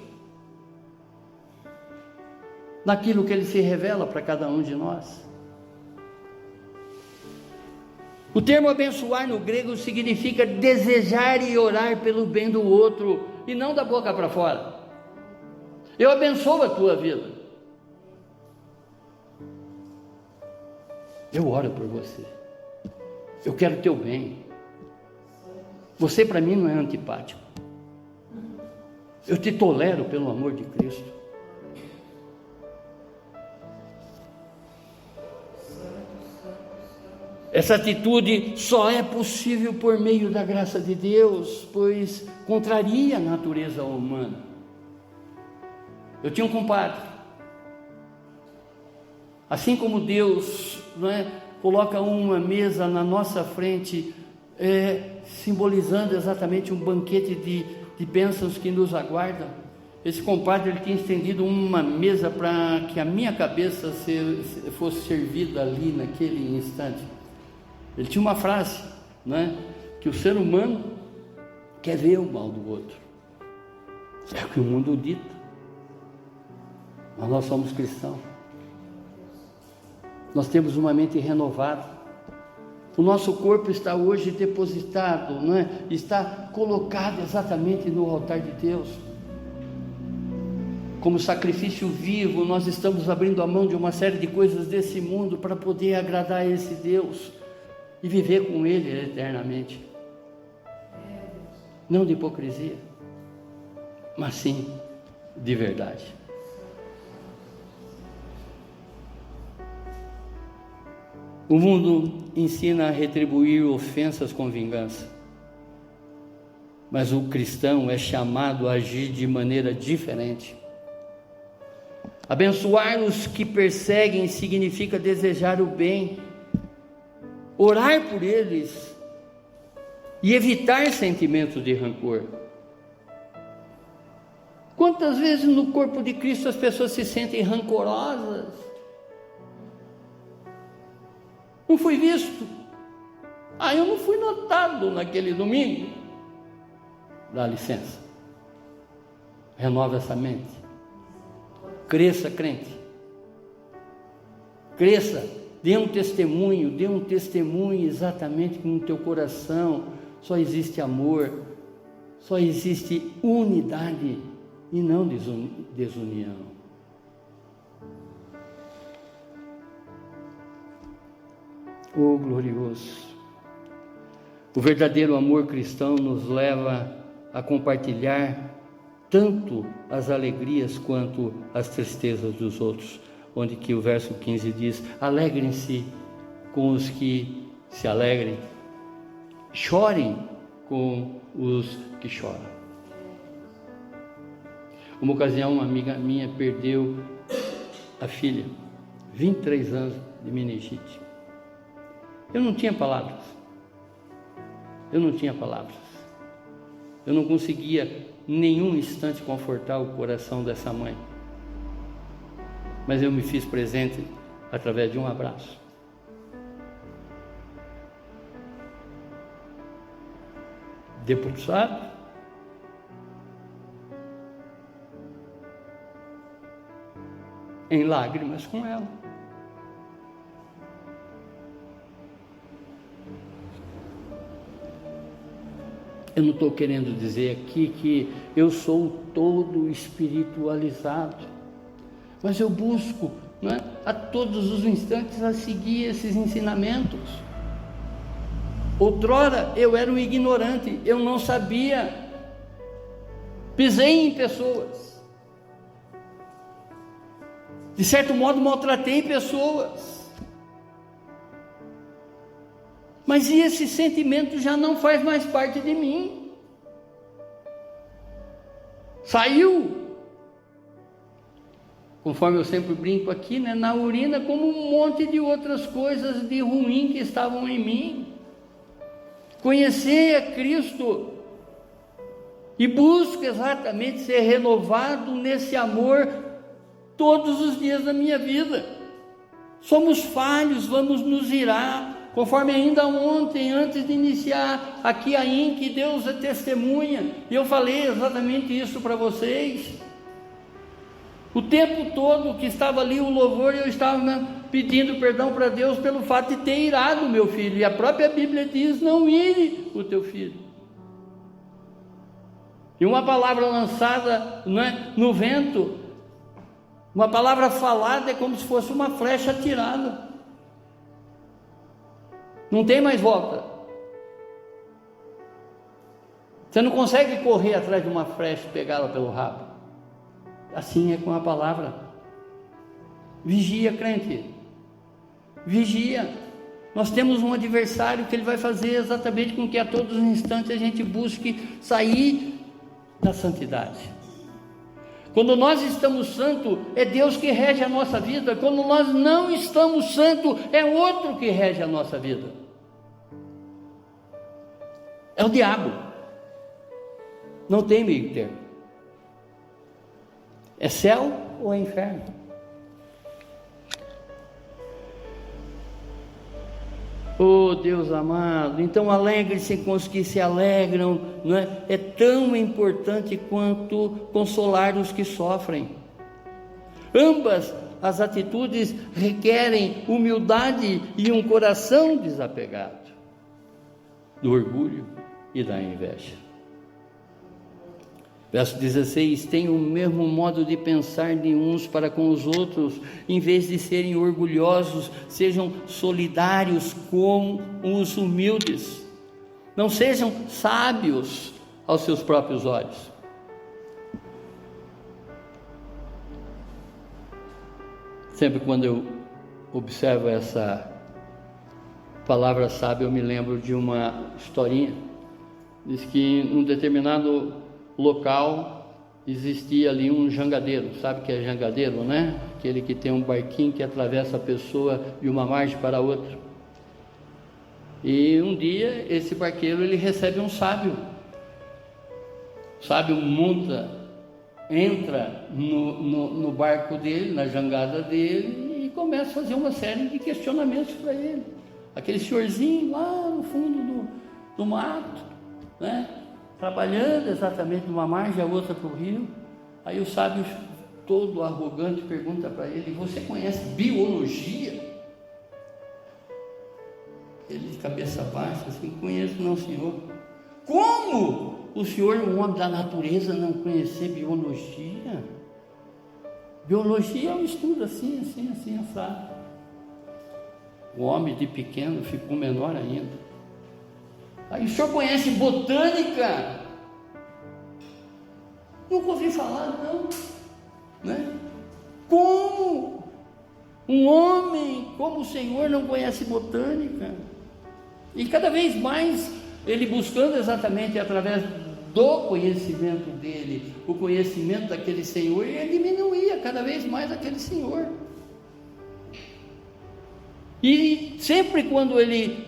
naquilo que Ele se revela para cada um de nós. O termo abençoar no grego significa desejar e orar pelo bem do outro, e não da boca para fora. Eu abençoo a tua vida. Eu oro por você. Eu quero teu bem. Você para mim não é antipático. Eu te tolero pelo amor de Cristo. Essa atitude só é possível por meio da graça de Deus, pois contraria a natureza humana. Eu tinha um compadre. Assim como Deus, coloca uma mesa na nossa frente, simbolizando exatamente um banquete de bênçãos que nos aguardam. Esse compadre, ele tinha estendido uma mesa para que a minha cabeça fosse servida ali naquele instante. Ele tinha uma frase, que o ser humano quer ver o mal do outro. É o que o mundo dita. Mas nós somos cristãos. Nós temos uma mente renovada. O nosso corpo está hoje depositado, está colocado exatamente no altar de Deus. Como sacrifício vivo, nós estamos abrindo a mão de uma série de coisas desse mundo para poder agradar a esse Deus e viver com Ele eternamente. Não de hipocrisia, mas sim de verdade. O mundo ensina a retribuir ofensas com vingança, mas o cristão é chamado a agir de maneira diferente. Abençoar os que perseguem significa desejar o bem, orar por eles e evitar sentimentos de rancor. Quantas vezes no corpo de Cristo as pessoas se sentem rancorosas? Não fui visto. Eu não fui notado naquele domingo. Dá licença. Renova essa mente. Cresça, crente. Cresça. Dê um testemunho exatamente que no teu coração só existe amor, só existe unidade e não desunião. Oh, glorioso! O verdadeiro amor cristão nos leva a compartilhar tanto as alegrias quanto as tristezas dos outros, onde que o verso 15 diz: alegrem-se com os que se alegrem, chorem com os que choram. Uma ocasião, uma amiga minha perdeu a filha, 23 anos de meningite. Eu não tinha palavras. Eu não conseguia nenhum instante confortar o coração dessa mãe. Mas eu me fiz presente através de um abraço. Debruçado, em lágrimas com ela. Eu não estou querendo dizer aqui que eu sou todo espiritualizado, mas eu busco, a todos os instantes a seguir esses ensinamentos. Outrora eu era um ignorante, eu não sabia, pisei em pessoas, de certo modo maltratei pessoas, mas esse sentimento já não faz mais parte de mim, saiu, conforme eu sempre brinco aqui, na urina, como um monte de outras coisas de ruim que estavam em mim. Conhecer a Cristo e busco exatamente ser renovado nesse amor todos os dias da minha vida. Somos falhos, vamos nos irar, conforme ainda ontem, antes de iniciar aqui a INC, Deus é testemunha, e eu falei exatamente isso para vocês. O tempo todo que estava ali o louvor, eu estava pedindo perdão para Deus pelo fato de ter irado o meu filho, e a própria Bíblia diz: não ire o teu filho. E uma palavra lançada, no vento, uma palavra falada é como se fosse uma flecha atirada, não tem mais volta. Você não consegue correr atrás de uma flecha e pegá-la pelo rabo. Assim é com a palavra. Vigia, crente, vigia. Nós temos um adversário que ele vai fazer exatamente com que a todos os instantes a gente busque sair da santidade. Quando nós estamos santos, é Deus que rege a nossa vida. Quando nós não estamos santos, é outro que rege a nossa vida. É o diabo. Não tem meio termo. É céu ou é inferno? Oh Deus amado, então alegre-se com os que se alegram, não é? É tão importante quanto consolar os que sofrem. Ambas as atitudes requerem humildade e um coração desapegado do orgulho e da inveja. Verso 16: tenham o mesmo modo de pensar de uns para com os outros, em vez de serem orgulhosos, sejam solidários com os humildes, não sejam sábios aos seus próprios olhos. Sempre quando eu observo essa palavra sábio, eu me lembro de uma historinha. Diz que num determinado local existia ali um jangadeiro. Sabe o que é jangadeiro, né? Aquele que tem um barquinho que atravessa a pessoa de uma margem para a outra. E um dia esse barqueiro ele recebe um sábio. O sábio entra no barco dele, na jangada dele, e começa a fazer uma série de questionamentos para ele. Aquele senhorzinho lá no fundo do mato, né? Trabalhando exatamente numa margem, a outra para o rio. Aí o sábio, todo arrogante, pergunta para ele: você conhece biologia? Ele de cabeça baixa, assim: conheço não, senhor. Como o senhor, um homem da natureza, não conhecer biologia? Biologia é um estudo assim, assado. O homem de pequeno ficou menor ainda. Aí: o senhor conhece botânica? Nunca ouvi falar, não, né? Como um homem como o Senhor não conhece botânica? E cada vez mais ele buscando exatamente através do conhecimento dele, o conhecimento daquele Senhor, e ele diminuía cada vez mais aquele Senhor. E sempre quando ele,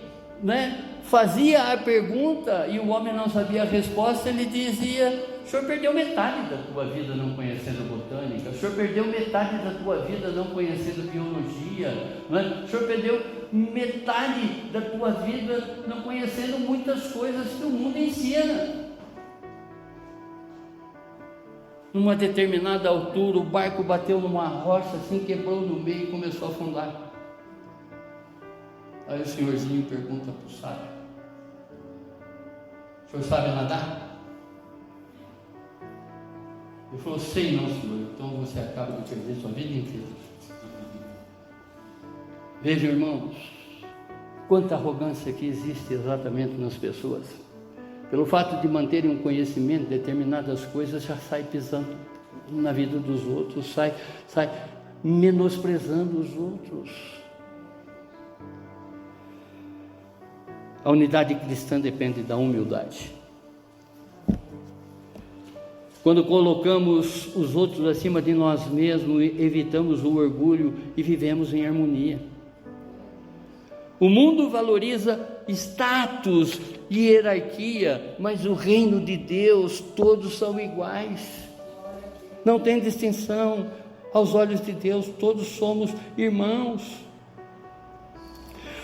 fazia a pergunta e o homem não sabia a resposta, ele dizia: o senhor perdeu metade da tua vida não conhecendo botânica, o senhor perdeu metade da tua vida não conhecendo biologia, o senhor perdeu metade da tua vida não conhecendo muitas coisas que o mundo ensina. Numa determinada altura, o barco bateu numa rocha, assim, quebrou no meio e começou a afundar. Aí o senhorzinho pergunta para o sábio: o senhor sabe nadar? Ele falou: sei não, senhor. Então você acaba de perder sua vida inteira. Vejam, irmãos, quanta arrogância que existe exatamente nas pessoas. Pelo fato de manterem um conhecimento de determinadas coisas, já sai pisando na vida dos outros, sai menosprezando os outros. A unidade cristã depende da humildade. Quando colocamos os outros acima de nós mesmos, evitamos o orgulho e vivemos em harmonia. O mundo valoriza status e hierarquia, mas o reino de Deus, todos são iguais. Não tem distinção. Aos olhos de Deus, todos somos irmãos.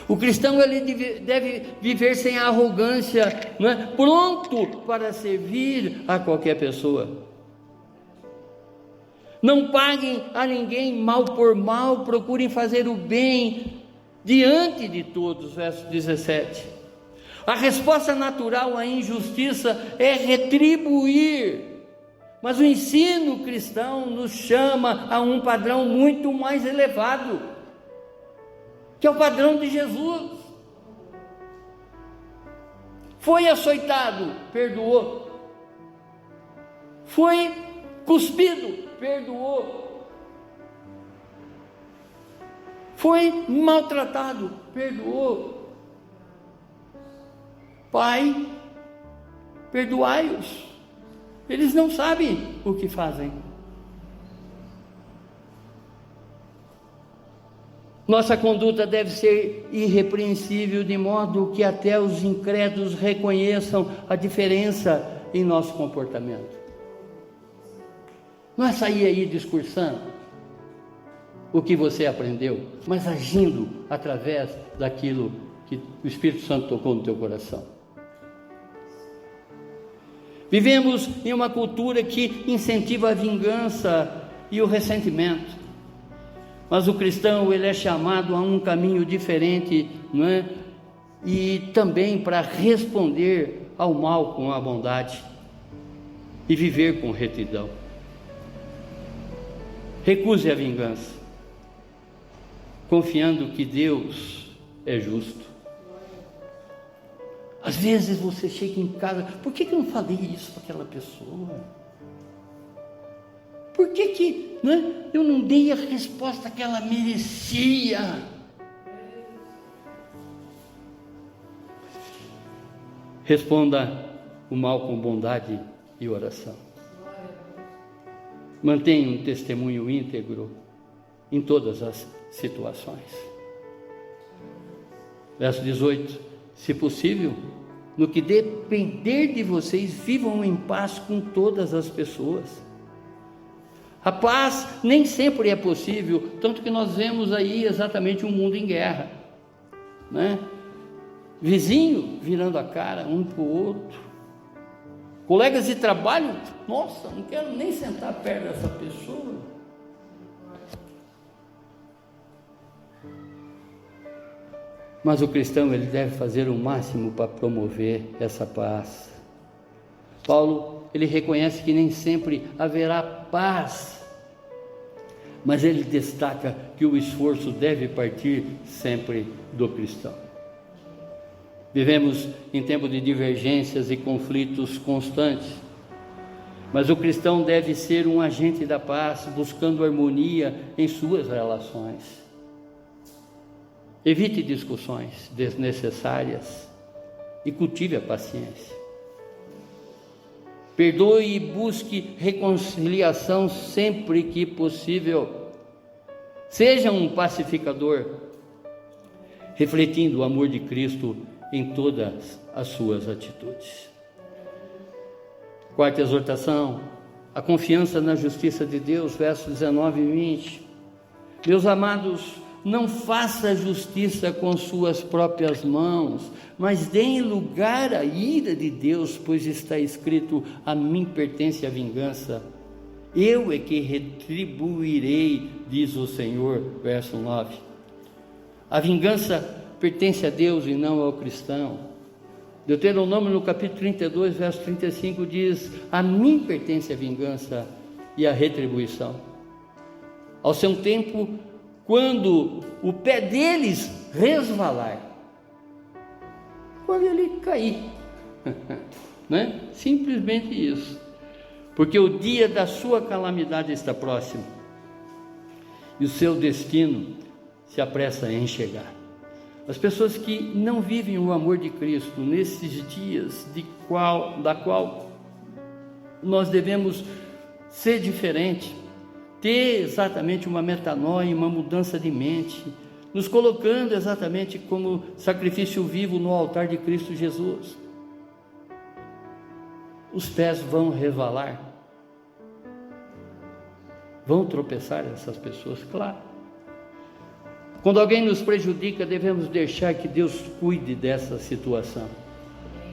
O cristão ele deve viver sem arrogância, não é? Pronto para servir a qualquer pessoa. Não paguem a ninguém mal por mal, procurem fazer o bem diante de todos, verso 17. A resposta natural à injustiça é retribuir, mas o ensino cristão nos chama a um padrão muito mais elevado, que é o padrão de Jesus. Foi açoitado, perdoou. Foi cuspido, perdoou. Foi maltratado, perdoou. Pai, perdoai-os, eles não sabem o que fazem. Nossa conduta deve ser irrepreensível, de modo que até os incrédulos reconheçam a diferença em nosso comportamento. Não é sair aí discursando o que você aprendeu, mas agindo através daquilo que o Espírito Santo tocou no teu coração. Vivemos em uma cultura que incentiva a vingança e o ressentimento, mas o cristão ele é chamado a um caminho diferente, não é? E também para responder ao mal com a bondade e viver com retidão. Recuse a vingança, confiando que Deus é justo. Às vezes você chega em casa, por que eu não falei isso para aquela pessoa? Por que né, eu não dei a resposta que ela merecia? Responda o mal com bondade e oração. Mantenha um testemunho íntegro em todas as situações. Verso 18. Se possível, no que depender de vocês, vivam em paz com todas as pessoas. A paz nem sempre é possível, tanto que nós vemos aí exatamente um mundo em guerra, né? Vizinho virando a cara um para o outro, colegas de trabalho, nossa, não quero nem sentar perto dessa pessoa. Mas o cristão ele deve fazer o máximo para promover essa paz. Paulo ele reconhece que nem sempre haverá paz, mas ele destaca que o esforço deve partir sempre do cristão. Vivemos em tempo de divergências e conflitos constantes, mas o cristão deve ser um agente da paz, buscando harmonia em suas relações. Evite discussões desnecessárias e cultive a paciência. Perdoe e busque reconciliação sempre que possível. Seja um pacificador, refletindo o amor de Cristo em todas as suas atitudes. Quarta exortação, a confiança na justiça de Deus, versos 19 e 20. Meus amados, não faça justiça com suas próprias mãos, mas dê lugar à ira de Deus, pois está escrito: a mim pertence a vingança, eu é que retribuirei, diz o Senhor, verso 9. A vingança pertence a Deus e não ao cristão. Deuteronômio no capítulo 32, verso 35 diz: a mim pertence a vingança e a retribuição. Ao seu tempo, quando o pé deles resvalar, quando ele cair, né? Simplesmente isso, porque o dia da sua calamidade está próximo e o seu destino se apressa em chegar. As pessoas que não vivem o amor de Cristo nesses dias da qual nós devemos ser diferentes, ter exatamente uma metanoia, uma mudança de mente, nos colocando exatamente como sacrifício vivo no altar de Cristo Jesus. Os pés vão resvalar, vão tropeçar essas pessoas, claro. Quando alguém nos prejudica, devemos deixar que Deus cuide dessa situação.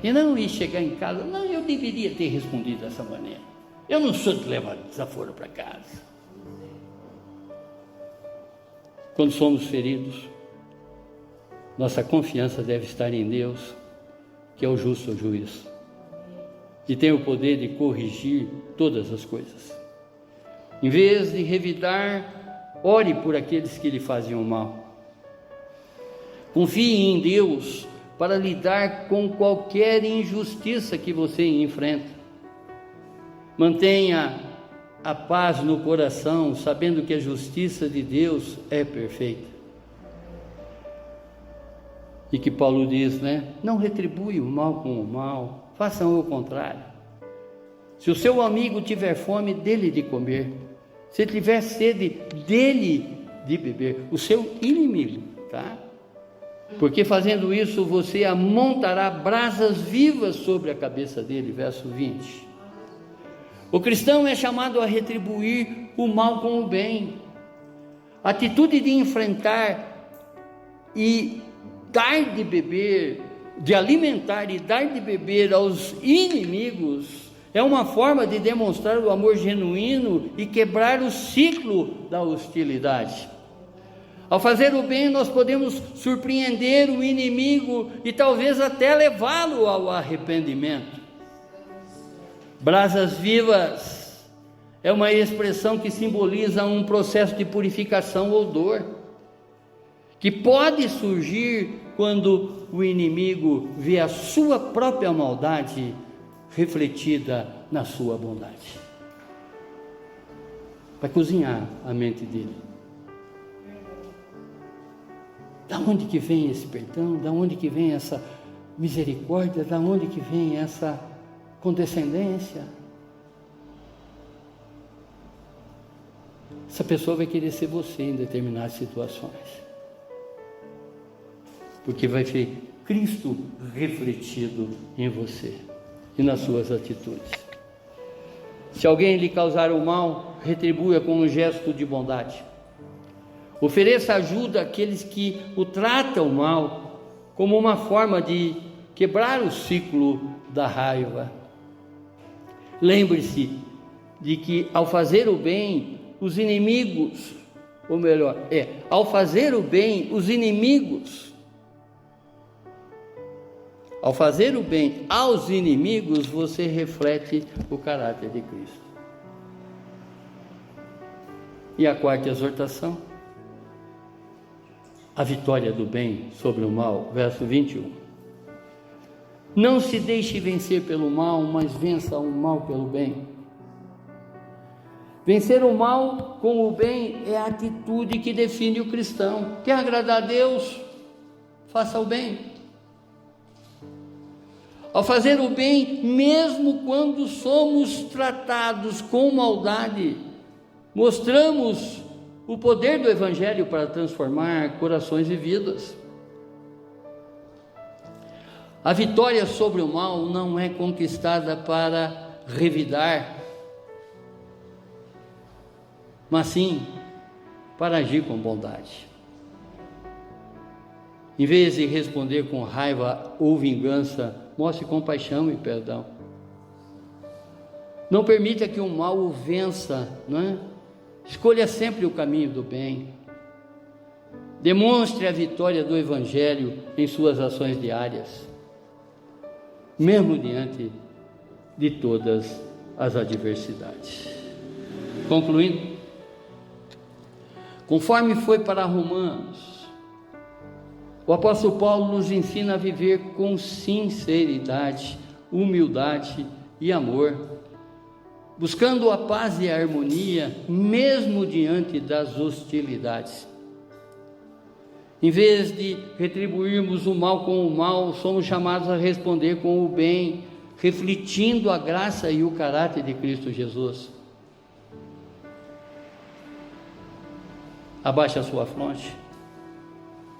E não ir chegar em casa, não, eu deveria ter respondido dessa maneira. Eu não sou de levar desaforo para casa. Quando somos feridos, nossa confiança deve estar em Deus, que é o justo juiz, e tem o poder de corrigir todas as coisas. Em vez de revidar, ore por aqueles que lhe faziam mal. Confie em Deus para lidar com qualquer injustiça que você enfrenta. Mantenha a paz no coração, sabendo que a justiça de Deus é perfeita. E que Paulo diz, não retribui o mal com o mal, façam o contrário. Se o seu amigo tiver fome, dê-lhe de comer. Se tiver sede, dê-lhe de beber. O seu inimigo, tá? Porque fazendo isso, você amontará brasas vivas sobre a cabeça dele. Verso 20. O cristão é chamado a retribuir o mal com o bem. A atitude de enfrentar e dar de beber, de alimentar e dar de beber aos inimigos, é uma forma de demonstrar o amor genuíno e quebrar o ciclo da hostilidade. Ao fazer o bem, nós podemos surpreender o inimigo e talvez até levá-lo ao arrependimento. Brasas vivas é uma expressão que simboliza um processo de purificação ou dor, que pode surgir quando o inimigo vê a sua própria maldade refletida na sua bondade. Vai cozinhar a mente dele. Da onde que vem esse perdão? Da onde que vem essa misericórdia? Da onde que vem essa condescendência? Essa pessoa vai querer ser você em determinadas situações, porque vai ver Cristo refletido em você e nas suas atitudes. Se alguém lhe causar o mal, retribua com um gesto de bondade. Ofereça ajuda àqueles que o tratam mal, como uma forma de quebrar o ciclo da raiva. Lembre-se de que ao fazer o bem, os inimigos, ou melhor, ao fazer o bem, os inimigos, ao fazer o bem aos inimigos, você reflete o caráter de Cristo. E a quarta exortação, a vitória do bem sobre o mal, verso 21. Não se deixe vencer pelo mal, mas vença o mal pelo bem. Vencer o mal com o bem é a atitude que define o cristão. Quer agradar a Deus? Faça o bem. Ao fazer o bem, mesmo quando somos tratados com maldade, mostramos o poder do Evangelho para transformar corações e vidas. A vitória sobre o mal não é conquistada para revidar, mas sim para agir com bondade. Em vez de responder com raiva ou vingança, mostre compaixão e perdão. Não permita que o mal o vença, Escolha sempre o caminho do bem. Demonstre a vitória do Evangelho em suas ações diárias, mesmo diante de todas as adversidades. Concluindo, conforme foi para Romanos, o apóstolo Paulo nos ensina a viver com sinceridade, humildade e amor, buscando a paz e a harmonia, mesmo diante das hostilidades. Em vez de retribuirmos o mal com o mal, somos chamados a responder com o bem, refletindo a graça e o caráter de Cristo Jesus. Abaixe a sua fronte,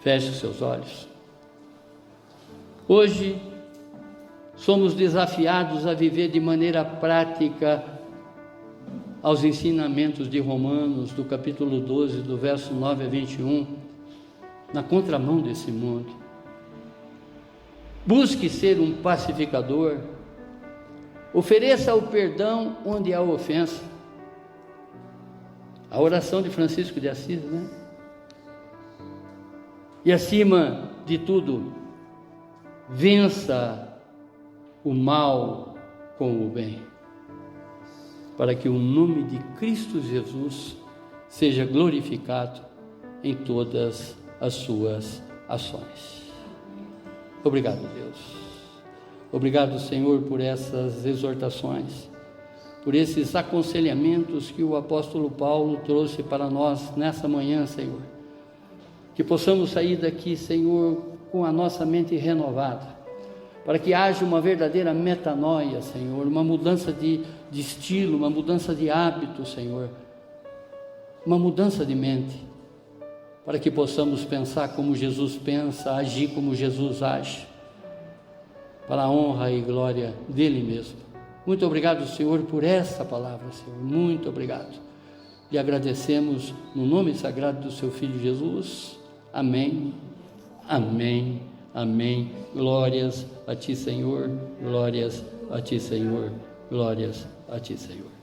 feche os seus olhos. Hoje, somos desafiados a viver de maneira prática aos ensinamentos de Romanos, do capítulo 12, do verso 9 a 21, na contramão desse mundo. Busque ser um pacificador. Ofereça o perdão onde há ofensa. A oração de Francisco de Assis, né? E acima de tudo, vença o mal com o bem, para que o nome de Cristo Jesus seja glorificado em todas as suas ações. Obrigado, Deus. Obrigado, Senhor, por essas exortações, por esses aconselhamentos que o apóstolo Paulo trouxe para nós nessa manhã, Senhor. Que possamos sair daqui, Senhor, com a nossa mente renovada, para que haja uma verdadeira metanoia, Senhor, uma mudança de estilo, uma mudança de hábito, Senhor, uma mudança de mente, para que possamos pensar como Jesus pensa, agir como Jesus age, para a honra e glória dele mesmo. Muito obrigado, Senhor, por essa palavra, Senhor, muito obrigado. Lhe agradecemos no nome sagrado do seu Filho Jesus. Amém, amém, amém. Glórias a ti, Senhor, glórias a ti, Senhor, glórias a ti, Senhor.